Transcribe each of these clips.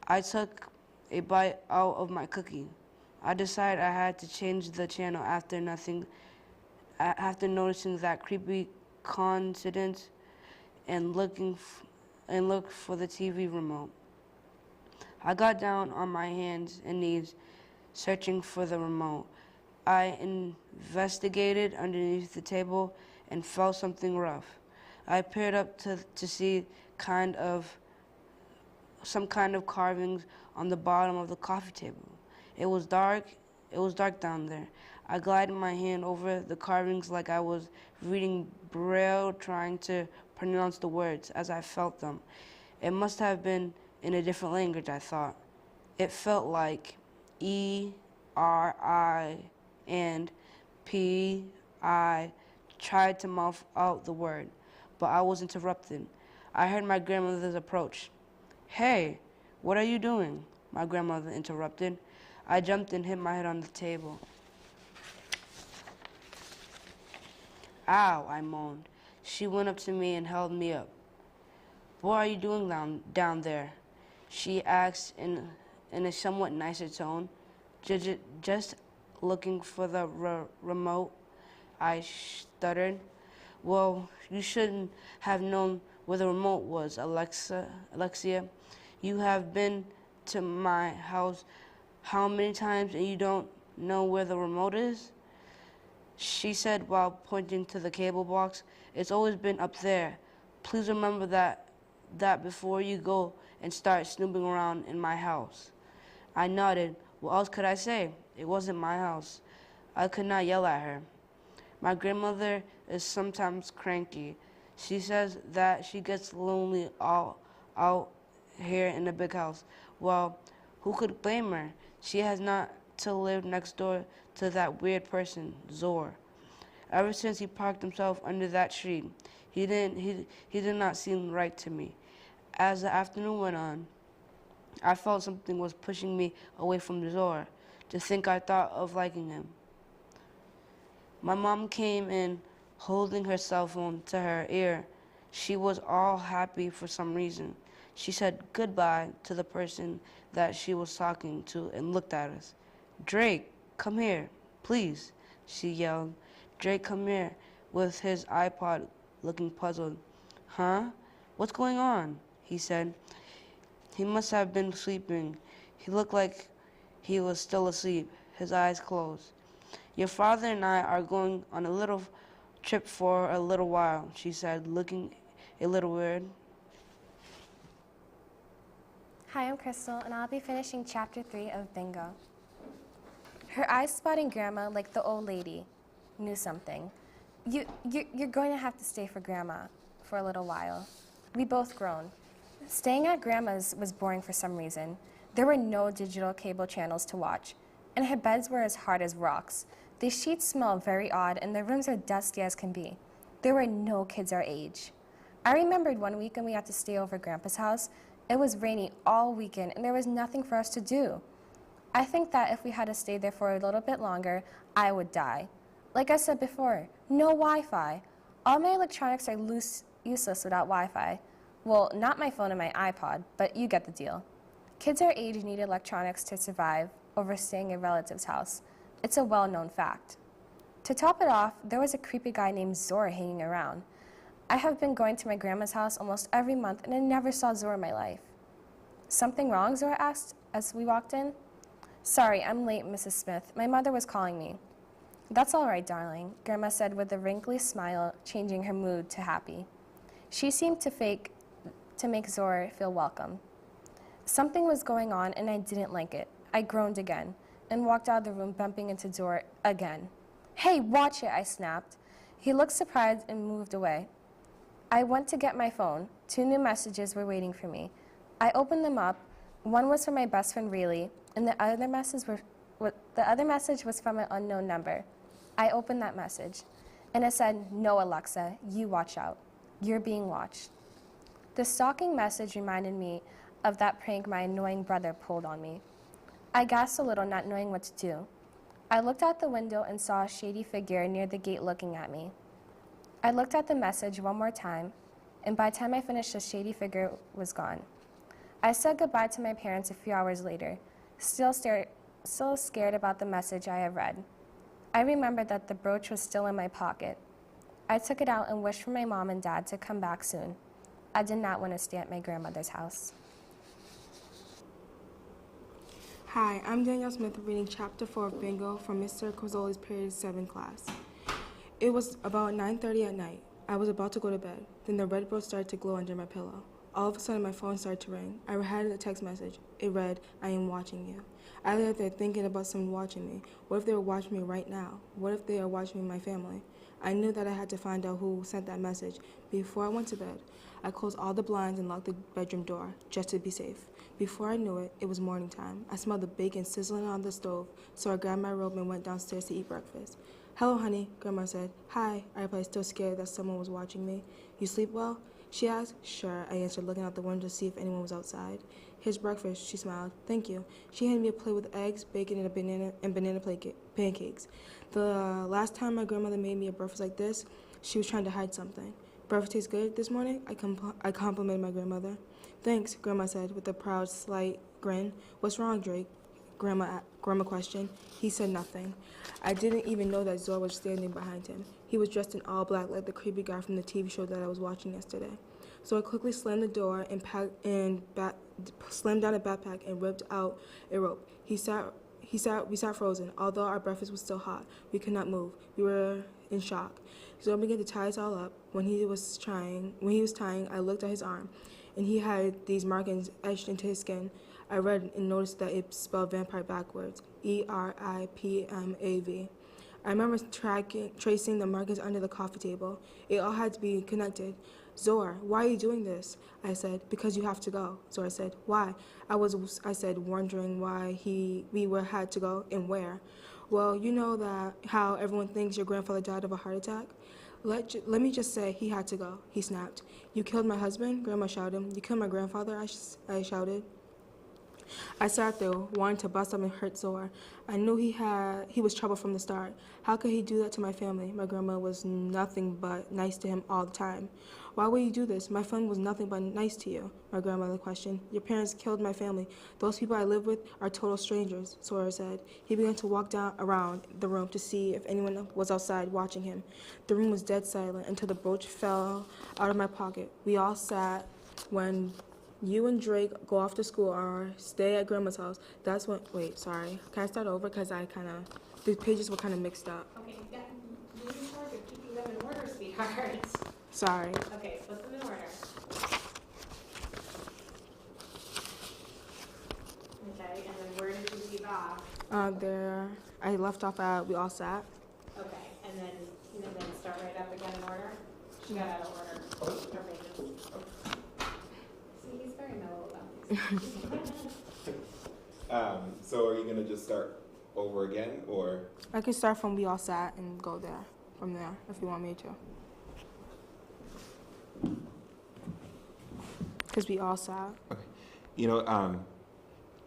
I took a bite out of my cookie. I decided I had to change the channel after noticing that creepy coincidence and looked for the TV remote. I got down on my hands and knees, searching for the remote. I investigated underneath the table and felt something rough. I peered up to see some kind of carvings on the bottom of the coffee table. It was dark down there. I glided my hand over the carvings like I was reading Braille, trying to pronounce the words as I felt them. It must have been in a different language, I thought. It felt like E, R, I, and P, I tried to mouth out the word, but I was interrupted. I heard my grandmother's approach. "Hey, what are you doing?" my grandmother interrupted. I jumped and hit my head on the table. "Ow," I moaned. She went up to me and held me up. "What are you doing down there?" she asked in a somewhat nicer tone. Just looking for the remote," I stuttered. "Well, you shouldn't have known where the remote was, Alexia. You have been to my house how many times and you don't know where the remote is?" she said while pointing to the cable box. "It's always been up there. Please remember that before you go and start snooping around in my house." I nodded. What else could I say? It wasn't my house. I could not yell at her. My grandmother is sometimes cranky. She says that she gets lonely all out here in the big house. Well, who could blame her? She has not to live next door to that weird person, Zor. Ever since he parked himself under that tree, he did not seem right to me. As the afternoon went on, I felt something was pushing me away from Zor. To think I thought of liking him. My mom came in holding her cell phone to her ear. She was all happy for some reason. She said goodbye to the person that she was talking to and looked at us. "Drake, come here, please," she yelled. Drake come here with his iPod looking puzzled. "Huh? What's going on?" he said. He must have been sleeping. He looked like he was still asleep, his eyes closed. "Your father and I are going on a little trip for a little while," she said, looking a little weird. Hi, I'm Crystal, and I'll be finishing Chapter 3 of Bingo. Her eyes spotting Grandma like the old lady knew something. You're going to have to stay for Grandma for a little while. We both groaned. Staying at Grandma's was boring for some reason. There were no digital cable channels to watch, and her beds were as hard as rocks. The sheets smelled very odd, and the rooms are dusty as can be. There were no kids our age. I remembered one weekend we had to stay over Grandpa's house. It was rainy all weekend, and there was nothing for us to do. I think that if we had to stay there for a little bit longer, I would die. Like I said before, no Wi-Fi. All my electronics are useless without Wi-Fi. Well, not my phone and my iPod, but you get the deal. Kids our age need electronics to survive over staying in a relative's house. It's a well-known fact. To top it off, there was a creepy guy named Zor hanging around. I have been going to my grandma's house almost every month, and I never saw Zor in my life. "Something wrong?" Zor asked as we walked in. "Sorry, I'm late, Mrs. Smith. My mother was calling me." "That's all right, darling," Grandma said with a wrinkly smile, changing her mood to happy. She seemed to make Zor feel welcome. Something was going on, and I didn't like it. I groaned again and walked out of the room, bumping into Zor again. "Hey, watch it," I snapped. He looked surprised and moved away. I went to get my phone. 2 new messages were waiting for me. I opened them up. One was from my best friend, Rayleigh, and the other message was from an unknown number. I opened that message, and it said, "No, Alexa, you watch out. You're being watched." The stalking message reminded me of that prank my annoying brother pulled on me. I gasped a little, not knowing what to do. I looked out the window and saw a shady figure near the gate looking at me. I looked at the message one more time, and by the time I finished, the shady figure was gone. I said goodbye to my parents a few hours later, still scared about the message I had read. I remembered that the brooch was still in my pocket. I took it out and wished for my mom and dad to come back soon. I did not want to stay at my grandmother's house. Hi, I'm Danielle Smith reading Chapter 4 of Bingo from Mr. Cozzoli's Period 7 class. It was about 9:30 at night. I was about to go to bed. Then the red brooch started to glow under my pillow. All of a sudden, my phone started to ring. I had a text message. It read, "I am watching you." I lay there thinking about someone watching me. What if they were watching me right now? What if they are watching me and my family? I knew that I had to find out who sent that message. Before I went to bed, I closed all the blinds and locked the bedroom door, just to be safe. Before I knew it, it was morning time. I smelled the bacon sizzling on the stove, so I grabbed my robe and went downstairs to eat breakfast. "Hello, honey," Grandma said. "Hi," I replied, still scared that someone was watching me. "You sleep well?" she asked. "Sure," I answered, looking out the window to see if anyone was outside. "Here's breakfast," she smiled. "Thank you." She handed me a plate with eggs, bacon, and banana pancakes. The last time my grandmother made me a breakfast like this, she was trying to hide something. "Breakfast tastes good this morning?" I complimented my grandmother. "Thanks," Grandma said with a proud, slight grin. "What's wrong, Drake?" Grandma questioned. He said nothing. I didn't even know that Zor was standing behind him. He was dressed in all black like the creepy guy from the TV show that I was watching yesterday. So I quickly slammed the door and slammed down a backpack and ripped out a rope. We sat frozen. Although our breakfast was still hot, we could not move. We were in shock. Zor began to tie us all up. When he was tying, I looked at his arm, and he had these markings etched into his skin. I read and noticed that it spelled vampire backwards, ERIPMAV. I remember tracing the markings under the coffee table. It all had to be connected. "Zor, why are you doing this?" I said. "Because you have to go." Zor said. "Why?" I said, wondering why we had to go and where. "Well, you know that how everyone thinks your grandfather died of a heart attack? Let me just say he had to go," he snapped. "You killed my husband?" Grandma shouted. "You killed my grandfather?" I shouted. I sat there, wanting to bust up and hurt Zor. I knew he was trouble from the start. How could he do that to my family? My grandma was nothing but nice to him all the time. "Why would you do this? My family was nothing but nice to you," my grandmother questioned. "Your parents killed my family. Those people I live with are total strangers," Zor said. He began to walk around the room to see if anyone was outside watching him. The room was dead silent until the brooch fell out of my pocket. We all sat. "When you and Drake go off to school or stay at Grandma's house, that's when..." Wait, sorry. Can I start over? Because the pages were kind of mixed up. Okay, you're in charge of keeping them in order, sweetheart. Sorry. Okay, put them in order. Okay, and then where did you leave off? I left off at "we all sat." Okay, and then start right up again in order? She got out of order. Her pages. See, he's very mellow about these. So are you going to just start over again, or? I can start from "we all sat" and go there from there if you want me to. Because we all sat. Okay. You know,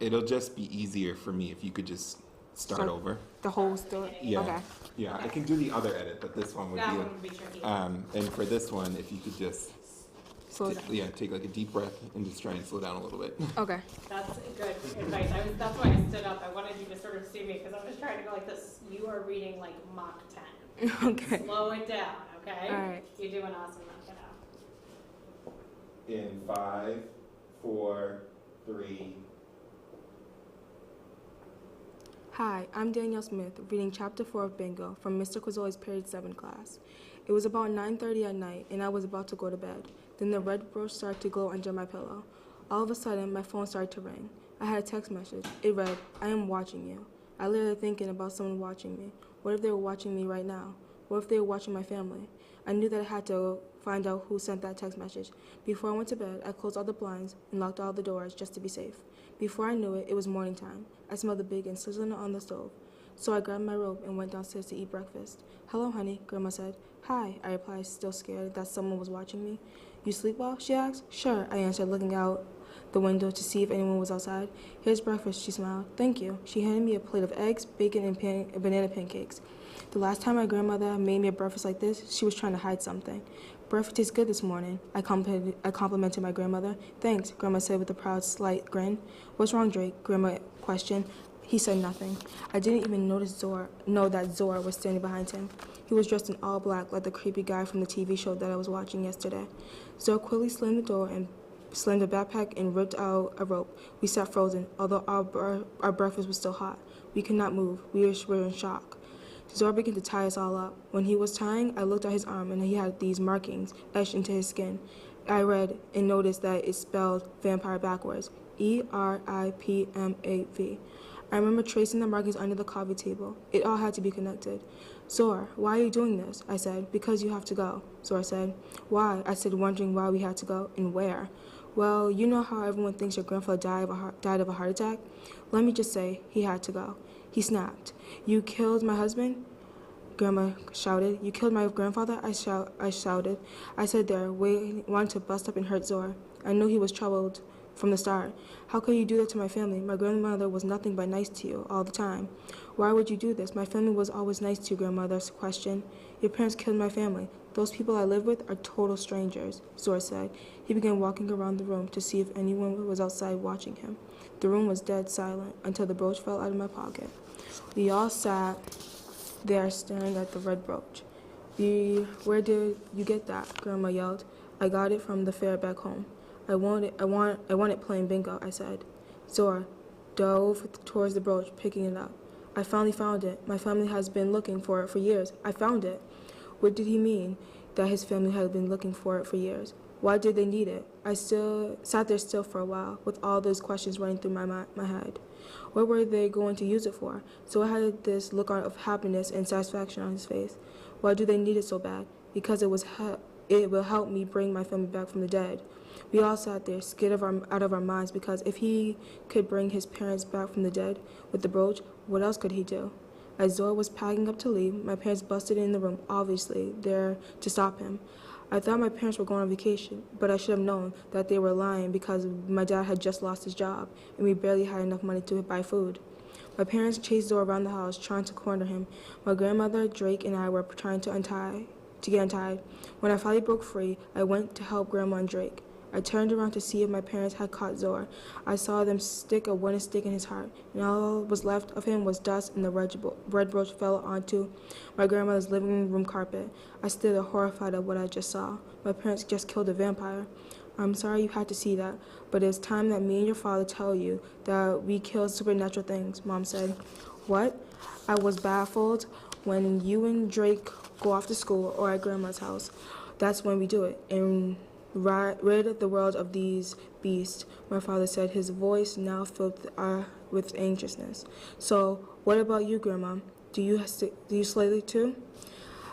it'll just be easier for me if you could just start over. The whole story? Yeah. Okay. Yeah, I can do the other edit, but this one would That be... one would be tricky. And for this one, if you could just... Slow down. Yeah, take like a deep breath and just try and slow down a little bit. Okay. That's good advice. That's why I stood up. I wanted you to sort of see me because I was trying to go like this. You are reading like Mach 10. Okay. Slow it down, okay? All right. You're doing awesome. Knock it out. In 5, 4, 3... Hi, I'm Danielle Smith, reading Chapter 4 of Bingo from Mr. Cozzoli's Period 7 class. It was about 9:30 at night, and I was about to go to bed. Then the red brooch started to glow under my pillow. All of a sudden, my phone started to ring. I had a text message. It read, "I am watching you." I lay there thinking about someone watching me. What if they were watching me right now? What if they were watching my family? I knew that I had to find out who sent that text message. Before I went to bed, I closed all the blinds and locked all the doors just to be safe. Before I knew it, it was morning time. I smelled the bacon sizzling on the stove. So I grabbed my robe and went downstairs to eat breakfast. "Hello, honey," Grandma said. "Hi," I replied, still scared that someone was watching me. "You sleep well?" she asked. "Sure," I answered, looking out the window to see if anyone was outside. "Here's breakfast," she smiled. "Thank you." She handed me a plate of eggs, bacon, and banana pancakes. The last time my grandmother made me a breakfast like this, she was trying to hide something. breakfast tastes good this morning, I complimented my grandmother. Thanks, Grandma said with a proud, slight grin. What's wrong, Drake? Grandma questioned. He said nothing. I didn't even know that Zora was standing behind him. He was dressed in all black like the creepy guy from the TV show that I was watching yesterday. Zora quickly slammed the door and slammed a backpack and ripped out a rope. We sat frozen, although our breakfast was still hot. We could not move. We were in shock. Zora began to tie us all up. When he was tying, I looked at his arm and he had these markings etched into his skin. I read and noticed that it spelled vampire backwards. ERIPMAV. I remember tracing the markings under the coffee table. It all had to be connected. Zora, why are you doing this? I said. Because you have to go, Zora said. Why? I said, wondering why we had to go and where. Well, you know how everyone thinks your grandfather died of a heart attack? Let me just say, he had to go. He snapped. You killed my husband? Grandma shouted. You killed my grandfather? I shouted. I said there, wanting to bust up and hurt Zora. I knew he was troubled from the start. How could you do that to my family? My grandmother was nothing but nice to you all the time. Why would you do this? My family was always nice to you, grandmother questioned. Your parents killed my family. Those people I live with are total strangers, Zora said. He began walking around the room to see if anyone was outside watching him. The room was dead silent until the brooch fell out of my pocket. We all sat there staring at the red brooch. Where did you get that? Grandma yelled. I got it from the fair back home. I want it playing bingo, I said. Zora dove towards the brooch, picking it up. I finally found it. My family has been looking for it for years. I found it. What did he mean that his family had been looking for it for years? Why did they need it? I sat there still for a while, with all those questions running through my head. What were they going to use it for? So I had this look of happiness and satisfaction on his face. Why do they need it so bad? Because it will help me bring my family back from the dead. We all sat there, scared out of our minds, because if he could bring his parents back from the dead with the brooch, what else could he do? As Zora was packing up to leave, my parents busted in the room, obviously there to stop him. I thought my parents were going on vacation, but I should have known that they were lying because my dad had just lost his job, and we barely had enough money to buy food. My parents chased Zora around the house, trying to corner him. My grandmother, Drake, and I were trying to get untied. When I finally broke free, I went to help Grandma and Drake. I turned around to see if my parents had caught Zora. I saw them stick a wooden stake in his heart, and all that was left of him was dust, and the red brooch fell onto my grandmother's living room carpet. I stood there horrified at what I just saw. My parents just killed a vampire. I'm sorry you had to see that, but it's time that me and your father tell you that we killed supernatural things, Mom said. What? I was baffled. When you and Drake go off to school or at Grandma's house, that's when we do it, and rid the world of these beasts, my father said, his voice now filled with anxiousness. So, what about you, Grandma? Do you slay too?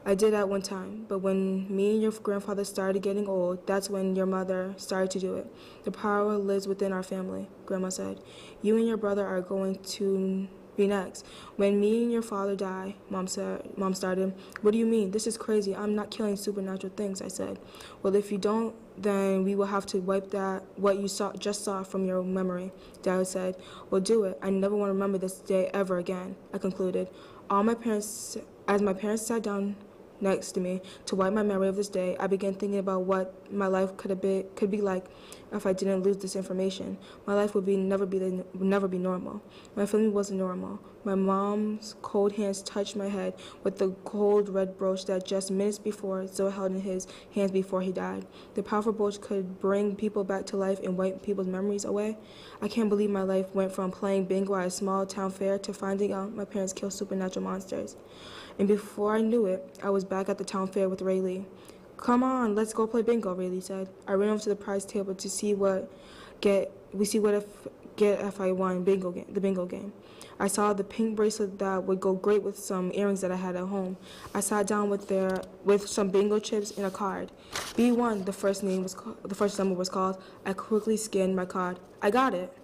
I did at one time, but when me and your grandfather started getting old, that's when your mother started to do it. The power lives within our family, Grandma said. You and your brother are going to be next. When me and your father die, Mom started. What do you mean? This is crazy. I'm not killing supernatural things, I said. Well, if you don't, then we will have to wipe that what you just saw from your memory, Dad said. Well, do it. I never want to remember this day ever again, I concluded. As my parents sat down next to me to wipe my memory of this day, I began thinking about what my life could be like if I didn't lose this information. My life would never be normal. My family wasn't normal. My mom's cold hands touched my head with the cold red brooch that just minutes before Zoe held in his hands before he died. The powerful brooch could bring people back to life and wipe people's memories away. I can't believe my life went from playing bingo at a small town fair to finding out my parents killed supernatural monsters. And before I knew it, I was back at the town fair with Rayleigh. Come on, let's go play bingo, Rayleigh said. I ran over to the prize table to see if I won the bingo game. I saw the pink bracelet that would go great with some earrings that I had at home. I sat down with some bingo chips and a card. B1, the first number was called. I quickly scanned my card. I got it.